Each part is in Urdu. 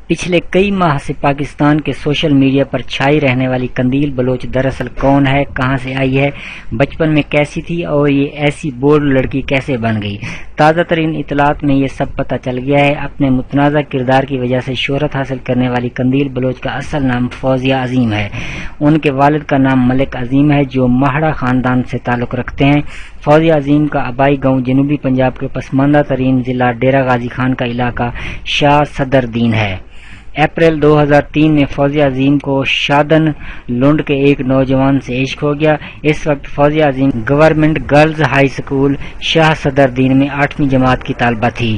پچھلے کئی ماہ سے پاکستان کے سوشل میڈیا پر چھائی رہنے والی قندیل بلوچ دراصل کون ہے، کہاں سے آئی ہے، بچپن میں کیسی تھی اور یہ ایسی بولڈ لڑکی کیسے بن گئی۔ تازہ ترین اطلاعات میں یہ سب پتہ چل گیا ہے۔ اپنے متنازع کردار کی وجہ سے شہرت حاصل کرنے والی قندیل بلوچ کا اصل نام فوزیہ عظیم ہے۔ ان کے والد کا نام ملک عظیم ہے جو ماہڑہ خاندان سے تعلق رکھتے ہیں۔ فوزیہ عظیم کا آبائی گاؤں جنوبی پنجاب کے پسماندہ ترین ضلع ڈیرہ غازی خان کا علاقہ شاہ صدر دین ہے۔ اپریل 2003 میں فوزیہ عظیم کو شادن لنڈ کے ایک نوجوان سے عشق ہو گیا۔ اس وقت فوزیہ عظیم گورنمنٹ گرلز ہائی اسکول شاہ صدر دین میں 8ویں جماعت کی طالبہ تھی۔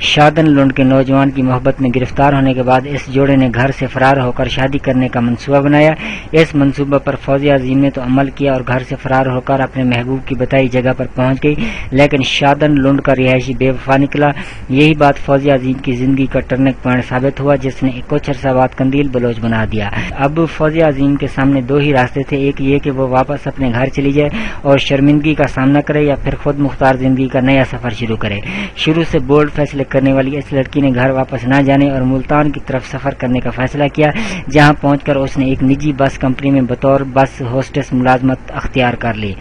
شادن لنڈ کے نوجوان کی محبت میں گرفتار ہونے کے بعد اس جوڑے نے گھر سے فرار ہو کر شادی کرنے کا منصوبہ بنایا۔ اس منصوبہ پر فوزیہ عظیم نے تو عمل کیا اور گھر سے فرار ہو کر اپنے محبوب کی بتائی جگہ پر پہنچ گئی، لیکن شادن لنڈ کا رہائشی بے وفا نکلا۔ یہی بات فوزیہ عظیم کی زندگی کا ٹرننگ پوائنٹ ثابت ہوا، جس نے کچھ عرصہ بعد قندیل بلوچ بنا دیا۔ اب فوزیہ عظیم کے سامنے دو ہی راستے تھے، ایک یہ کہ وہ واپس اپنے گھر چلی جائے اور شرمندگی کا سامنا کرے، یا پھر خود مختار زندگی کا نیا سفر شروع کرے۔ شروع سے بولڈ فیصلے کرنے والی اس لڑکی نے گھر واپس نہ جانے اور ملتان کی طرف سفر کرنے کا فیصلہ کیا، جہاں پہنچ کر اس نے ایک نجی بس کمپنی میں بطور بس ہوسٹس ملازمت اختیار کر لی۔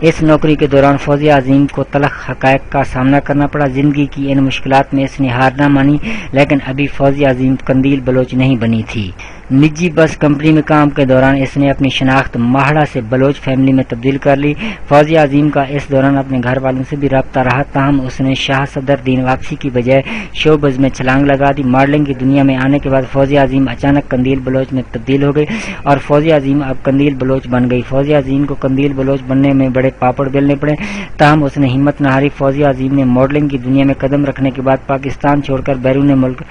اس نوکری کے دوران فوزیہ عظیم کو تلخ حقائق کا سامنا کرنا پڑا۔ زندگی کی ان مشکلات میں اس نے ہار نہ مانی، لیکن ابھی فوزیہ عظیم قندیل بلوچ نہیں بنی تھی۔ نجی بس کمپنی میں کام کے دوران اس نے اپنی شناخت ماہڑہ سے بلوچ فیملی میں تبدیل کر لی۔ فوزیہ عظیم کا اس دوران اپنے گھر والوں سے بھی رابطہ رہا، تاہم اس نے شاہ صدر دین واپسی کی بجائے شوبز میں چھلانگ لگا دی۔ ماڈلنگ کی دنیا میں آنے کے بعد فوزیہ عظیم اچانک قندیل بلوچ میں تبدیل ہو گئی اور فوزیہ عظیم اب قندیل بلوچ بن گئی۔ فوزیہ عظیم کو قندیل بلوچ بننے میں بڑے پاپڑ بیلنے پڑے، تاہم اس نے ہمت نہ ہاری۔ فوزیہ عظیم نے ماڈلنگ کی دنیا میں قدم رکھنے کے بعد پاکستان چھوڑ کر بیرون ملک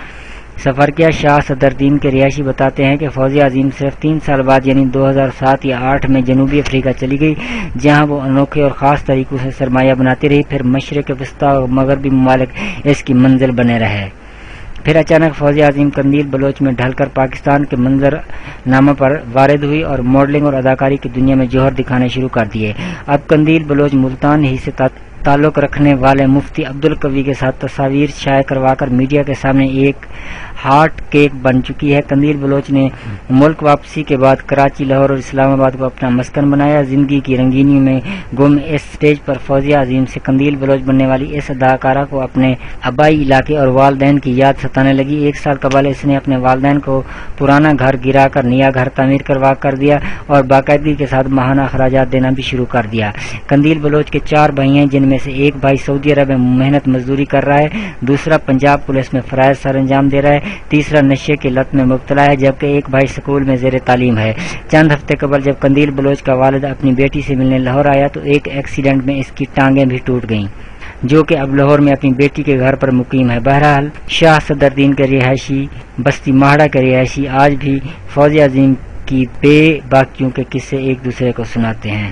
سفر کیا۔ شاہ صدر دین کے رہائشی بتاتے ہیں کہ فوزیہ عظیم صرف 3 سال بعد یعنی 2007 یا 2008 میں جنوبی افریقہ چلی گئی، جہاں وہ انوکھے اور خاص طریقوں سے سرمایہ بناتی رہی، پھر مشرق وسطیٰ اور مغربی ممالک اس کی منزل بنے رہے۔ پھر اچانک فوزیہ عظیم قندیل بلوچ میں ڈھل کر پاکستان کے منظر نامہ پر وارد ہوئی اور ماڈلنگ اور اداکاری کی دنیا میں جوہر دکھانے شروع کر دیے۔ اب قندیل بلوچ ملتان ہی سے تعلق رکھنے والے مفتی عبدالقوی کے ساتھ تصاویر شائع کروا کر میڈیا کے سامنے ایک ہاٹ کیک بن چکی ہے۔ قندیل بلوچ نے ملک واپسی کے بعد کراچی، لاہور اور اسلام آباد کو اپنا مسکن بنایا۔ زندگی کی رنگینی میں گم اس سٹیج پر فوزیہ عظیم سے قندیل بلوچ بننے والی اس اداکارہ کو اپنے آبائی علاقے اور والدین کی یاد ستانے لگی۔ 1 سال قبل اس نے اپنے والدین کو پرانا گھر گرا کر نیا گھر تعمیر کروا کر دیا اور باقاعدگی کے ساتھ ماہانہ اخراجات دینا بھی شروع کر دیا۔ قندیل بلوچ کے 4 بھائی ہیں، جن میں سے ایک بھائی سعودی عرب میں محنت مزدوری کر رہا ہے، دوسرا پنجاب پولیس میں فرائض سر انجام دے رہا ہے، تیسرا نشے کی لت میں مبتلا ہے، جبکہ ایک بھائی سکول میں زیر تعلیم ہے۔ چند ہفتے قبل جب قندیل بلوچ کا والد اپنی بیٹی سے ملنے لاہور آیا تو ایک ایکسیڈنٹ میں اس کی ٹانگیں بھی ٹوٹ گئیں، جو کہ اب لاہور میں اپنی بیٹی کے گھر پر مقیم ہے۔ بہرحال شاہ صدر دین کے رہائشی بستی ماہڑہ کے رہائشی آج بھی فوزیہ عظیم کی بے باکیوں کے قصے ایک دوسرے کو سناتے ہیں۔